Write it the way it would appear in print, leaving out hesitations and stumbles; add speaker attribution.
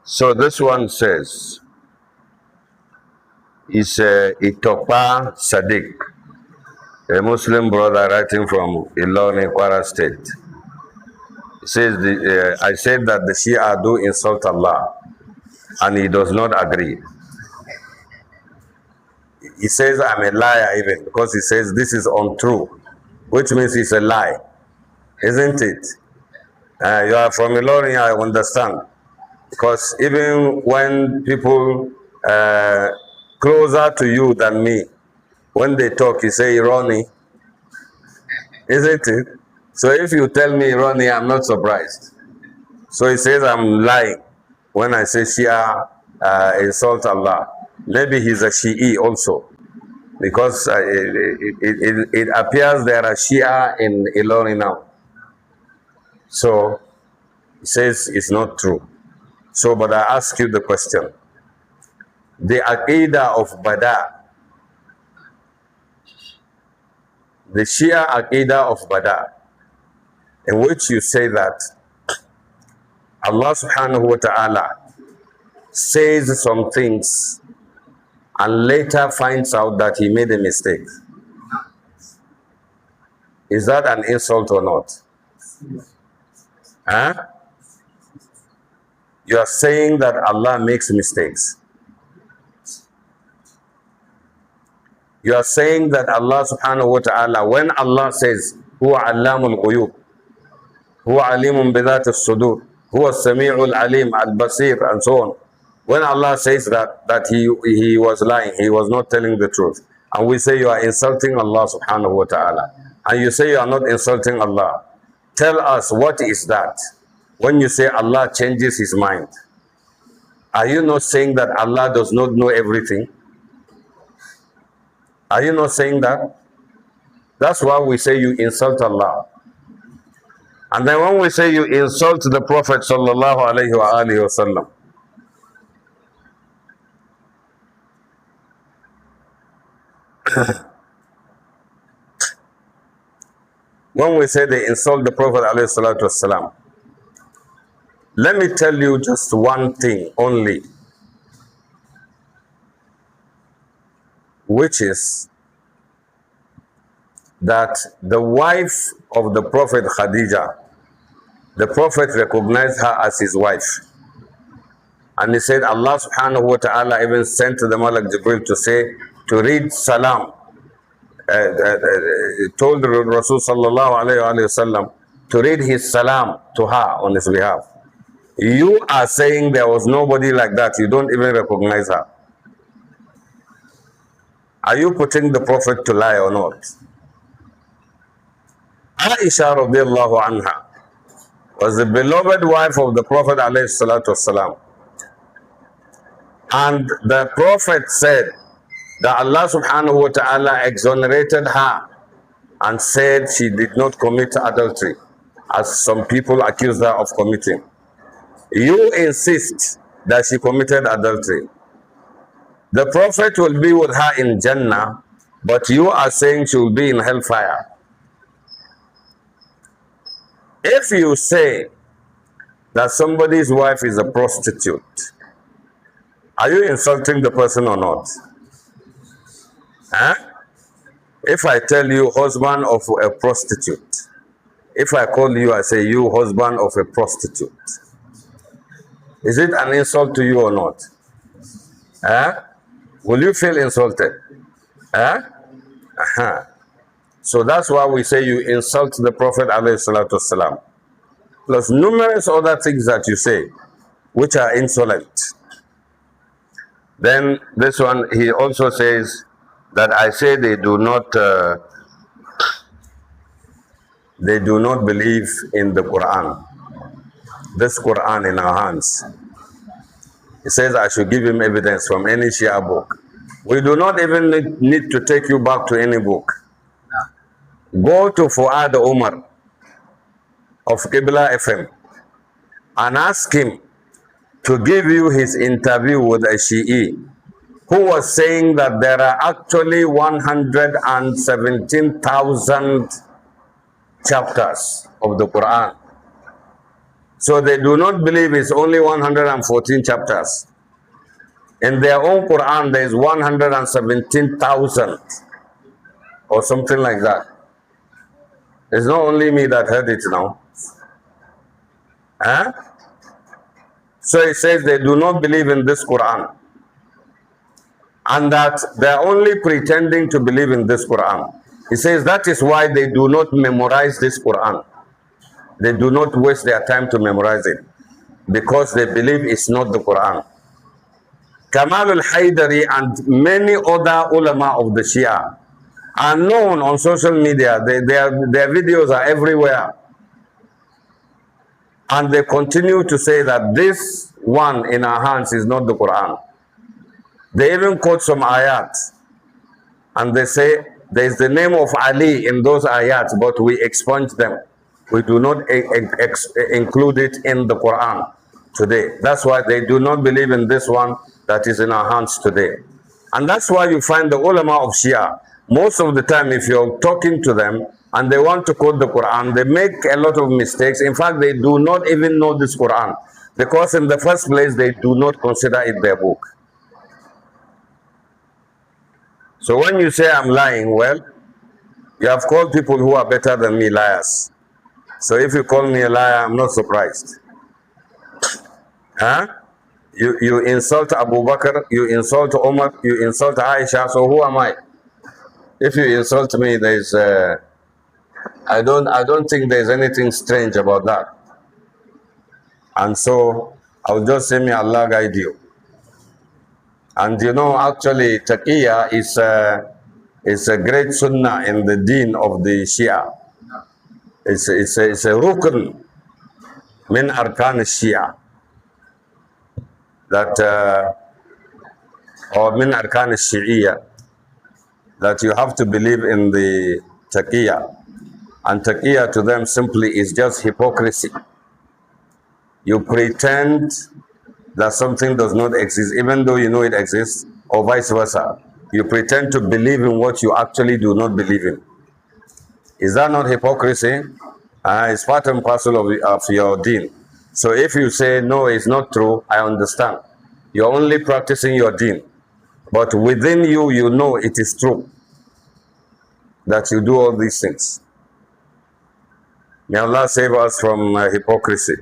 Speaker 1: So this one says, it's Itopa Sadiq, a Muslim brother writing from Ilorin, Kwara State. He says, I said that the Shia do insult Allah, and he does not agree. He says I'm a liar even, because he says this is untrue, which means it's a lie, isn't it? You are from Ilorin, I understand. Because even when people closer to you than me, when they talk, you say irony, isn't it? So if you tell me irony, I'm not surprised. So he says I'm lying when I say Shia insult Allah. Maybe he's a Shi'i also, because it appears there are Shia in Ilorin now. So he says it's not true. So, but I ask you the question. The Aqidah of Bada, the Shia Aqidah of Bada, in which you say that Allah subhanahu wa ta'ala says some things and later finds out that he made a mistake. Is that an insult or not? Huh? You are saying that Allah makes mistakes. You are saying that Allah subhanahu wa ta'ala, when Allah says, Huwa allamul ghuyub, Huwa alimun bidat as-sudur, Huwa sami'ul alim al-basir, and so on. When Allah says that he was lying, he was not telling the truth. And we say you are insulting Allah subhanahu wa ta'ala. And you say you are not insulting Allah. Tell us, what is that? When you say Allah changes his mind, are you not saying that Allah does not know everything? Are you not saying that? That's why we say you insult Allah. And then when we say you insult the Prophet sallallahu alaihi wasallam, when we say they insult the Prophet alayhi salatu wasalam, let me tell you just one thing only, which is that the wife of the Prophet Khadija, the Prophet recognized her as his wife. And he said Allah subhanahu wa ta'ala even sent the Malak Jibril to say, to read salam, told Rasul sallallahu alayhi wa sallam to read his salam to her on his behalf. You are saying there was nobody like that. You don't even recognize her. Are you putting the Prophet to lie or not? Aisha radiallahu anha was the beloved wife of the Prophet alayhi salatu wasalam. And the Prophet said that Allah subhanahu wa ta'ala exonerated her and said she did not commit adultery, as some people accused her of committing. You insist that she committed adultery. The Prophet will be with her in Jannah, but you are saying she will be in hellfire. If you say that somebody's wife is a prostitute, are you insulting the person or not? Huh? If I tell you husband of a prostitute, if I call you, I say you husband of a prostitute, is it an insult to you or not? Huh? Will you feel insulted? Huh? Uh-huh. So that's why we say you insult the Prophet ﷺ. Plus numerous other things that you say, which are insolent. Then this one, he also says that I say they do not believe in the Quran. This Quran in our hands. He says I should give him evidence from any Shia book. We do not even need to take you back to any book. Go to Fuad Umar of Qibla FM and ask him to give you his interview with a Shi'i who was saying that there are actually 117,000 chapters of the Quran. So they do not believe it's only 114 chapters. In their own Quran, there is 117,000 or something like that. It's not only me that heard it now. Huh? So it says they do not believe in this Quran. And that they're only pretending to believe in this Quran. He says that is why they do not memorize this Quran. They do not waste their time to memorize it. Because they believe it's not the Quran. Kamal al-Haidari and many other ulama of the Shia are known on social media. Their videos are everywhere. And they continue to say that this one in our hands is not the Quran. They even quote some ayat. And they say there is the name of Ali in those ayats, but we expunge them. We do not include it in the Quran today. That's why they do not believe in this one that is in our hands today. And that's why you find the ulama of Shia, most of the time if you're talking to them and they want to quote the Quran, they make a lot of mistakes. In fact, they do not even know this Quran because in the first place, they do not consider it their book. So when you say I'm lying, well, you have called people who are better than me liars. So if you call me a liar, I'm not surprised. Huh? You insult Abu Bakr, you insult Umar, you insult Aisha, so who am I? If you insult me, there's I don't think there's anything strange about that. And so I'll just say may Allah guide you. And you know, actually taqiyya is a great sunnah in the deen of the Shia. It's a rukn min arkan Shia. That or min arkan Shi'iyya, that you have to believe in the taqiyya. And taqiyya to them simply is just hypocrisy. You pretend that something does not exist, even though you know it exists, or vice versa. You pretend to believe in what you actually do not believe in. Is that not hypocrisy? It's part and parcel of your deen. So if you say, no, it's not true, I understand. You're only practicing your deen. But within you, you know it is true that you do all these things. May Allah save us from hypocrisy.